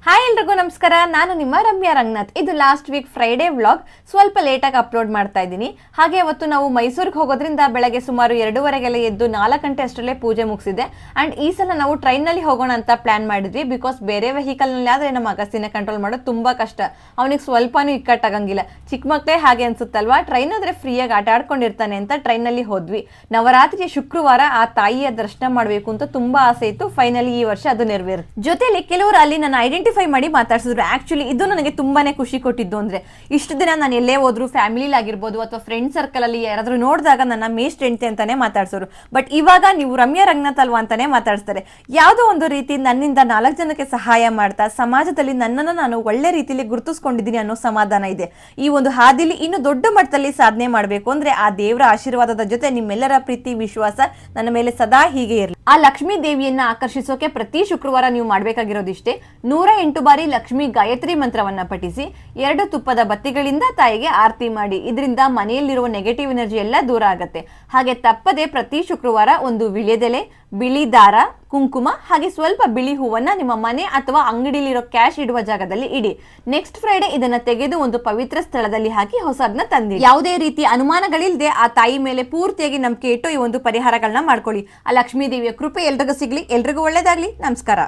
Hi ಎಲ್ರಿಗೂ ನಮಸ್ಕಾರ. ನಾನು ನಿಮ್ಮ ರಮ್ಯಾ ರಂಗನಾಥ್. ಇದು ಲಾಸ್ಟ್ ವೀಕ್ ಫ್ರೈಡೇ ವ್ಲಾಗ್. ಸ್ವಲ್ಪ ಲೇಟಾಗಿ ಅಪ್ಲೋಡ್ ಮಾಡ್ತಾ ಇದ್ದೀನಿ. ಹಾಗೆ ಅವತ್ತು ನಾವು ಮೈಸೂರಿಗೆ ಹೋಗೋದ್ರಿಂದ ಬೆಳಗ್ಗೆ ಸುಮಾರು 2:30ಗೆಲ್ಲ ಎದ್ದು 4 ಗಂಟೆ ಅಷ್ಟರಲ್ಲೇ ಪೂಜೆ ಮುಗಿಸಿದೆ. ಆ್ಯಂಡ್ ಈ ಸಲ ನಾವು ಟ್ರೈನಲ್ಲಿ ಹೋಗೋಣ ಅಂತ ಪ್ಲಾನ್ ಮಾಡಿದ್ವಿ. ಬಿಕಾಸ್ ಬೇರೆ ವೆಹಿಕಲ್ನಲ್ಲಿ ಆದರೆ ನಮ್ಮ ಅಗಸ್ತಿನ ಕಂಟ್ರೋಲ್ ಮಾಡೋದು ತುಂಬ ಕಷ್ಟ. ಅವನಿಗೆ ಸ್ವಲ್ಪನೂ ಇಕ್ಕಟ್ಟಾಗಂಗಿಲ್ಲ. ಚಿಕ್ಕ ಮಕ್ಕಳೇ ಹಾಗೆ ಅನ್ಸುತ್ತಲ್ವಾ. ಟ್ರೈನ್ ಆದರೆ ಫ್ರೀಯಾಗಿ ಆಟ ಆಡ್ಕೊಂಡಿರ್ತಾನೆ ಅಂತ ಟ್ರೈನಲ್ಲಿ ಹೋದ್ವಿ. ನವರಾತ್ರಿಯ ಶುಕ್ರವಾರ ಆ ತಾಯಿಯ ದರ್ಶನ ಮಾಡಬೇಕು ಅಂತ ತುಂಬಾ ಆಸೆ ಇತ್ತು. ಫೈನಲಿ ಈ ವರ್ಷ ಅದು ನೆರವೇರಿತು. ಜೊತೆಲಿ ಕೆಲವರು ಅಲ್ಲಿ ನನ್ನ ಐಡೆಂಟಿಫೈ ಮಾಡಿ ಮಾತಾಡ್ಸಿದ್ರು. ಆಕ್ಚುಲಿ ಇದು ನನಗೆ ತುಂಬಾನೇ ಖುಷಿ ಕೊಟ್ಟಿದ್ದು. ಅಂದ್ರೆ ಇಷ್ಟು ದಿನ ನಾನು ಎಲ್ಲೇ ಹೋದ್ರು ಫ್ಯಾಮಿಲಿ ಆಗಿರ್ಬೋದು ಅಥವಾ ಫ್ರೆಂಡ್ ಸರ್ಕಲ್ ಅಲ್ಲಿ ಯಾರಾದ್ರೂ ನೋಡಿದಾಗ ನನ್ನ ಮೇಸ್ಟ್ ಹೆಂಡತಿ ಅಂತಾನೆ ಮಾತಾಡ್ಸೋರು. ಬಟ್ ಇವಾಗ ನೀವು ರಮ್ಯಾ ರಂಗನಾಥ್ ಅಲ್ವಾ ಅಂತಾನೆ ಮಾತಾಡ್ತಾರೆ. ಯಾವುದೋ ಒಂದು ರೀತಿ ನನ್ನಿಂದ 4 ಜನಕ್ಕೆ ಸಹಾಯ ಮಾಡ್ತಾ ಸಮಾಜದಲ್ಲಿ ನನ್ನನ್ನು ನಾನು ಒಳ್ಳೆ ರೀತಿಯಲ್ಲಿ ಗುರುತಿಸ್ಕೊಂಡಿದ್ದೀನಿ ಅನ್ನೋ ಸಮಾಧಾನ ಇದೆ. ಈ ಒಂದು ಹಾದಿಲಿ ಇನ್ನು ದೊಡ್ಡ ಮಟ್ಟದಲ್ಲಿ ಸಾಧನೆ ಮಾಡಬೇಕು ಅಂದ್ರೆ ಆ ದೇವರ ಆಶೀರ್ವಾದದ ಜೊತೆ ನಿಮ್ಮೆಲ್ಲರ ಪ್ರೀತಿ ವಿಶ್ವಾಸ ನನ್ನ ಮೇಲೆ ಸದಾ ಹೀಗೆ ಇರಲಿ. ಆ ಲಕ್ಷ್ಮೀ ದೇವಿಯನ್ನ ಆಕರ್ಷಿಸೋಕೆ ಪ್ರತಿ ಶುಕ್ರವಾರ ನೀವು ಮಾಡಬೇಕಾಗಿರೋದಿಷ್ಟೇ. 108 ಬಾರಿ ಲಕ್ಷ್ಮಿ ಗಾಯತ್ರಿ ಮಂತ್ರವನ್ನ ಪಠಿಸಿ 2 ತುಪ್ಪದ ಬತ್ತಿಗಳಿಂದ ತಾಯಿಗೆ ಆರತಿ ಮಾಡಿ. ಇದರಿಂದ ಮನೆಯಲ್ಲಿರುವ ನೆಗೆಟಿವ್ ಎನರ್ಜಿ ಎಲ್ಲ ದೂರ ಆಗುತ್ತೆ. ಹಾಗೆ ತಪ್ಪದೆ ಪ್ರತಿ ಶುಕ್ರವಾರ ಒಂದು ವಿಳ್ಯದೆಲೆ, ಬಿಳಿ ದಾರ, ಕುಂಕುಮ ಹಾಗೆ ಸ್ವಲ್ಪ ಬಿಳಿ ಹೂವನ್ನ ನಿಮ್ಮ ಮನೆ ಅಥವಾ ಅಂಗಡಿಲಿರೋ ಕ್ಯಾಶ್ ಇಡುವ ಜಾಗದಲ್ಲಿ ಇಡಿ. ನೆಕ್ಸ್ಟ್ ಫ್ರೈಡೆ ಇದನ್ನ ತೆಗೆದು ಒಂದು ಪವಿತ್ರ ಸ್ಥಳದಲ್ಲಿ ಹಾಕಿ ಹೊಸದನ್ನ ತಂದಿ. ಯಾವುದೇ ರೀತಿ ಅನುಮಾನಗಳಿಲ್ಲದೆ ಆ ತಾಯಿ ಮೇಲೆ ಪೂರ್ತಿಯಾಗಿ ನಂಬಿಕೆ ಇಟ್ಟು ಈ ಒಂದು ಪರಿಹಾರಗಳನ್ನ ಮಾಡ್ಕೊಳ್ಳಿ. ಆ ಲಕ್ಷ್ಮೀ ದೇವಿಯ ಕೃಪೆ ಎಲ್ರಿಗೂ ಸಿಗ್ಲಿ. ಎಲ್ರಿಗೂ ಒಳ್ಳೇದಾಗ್ಲಿ. ನಮಸ್ಕಾರ.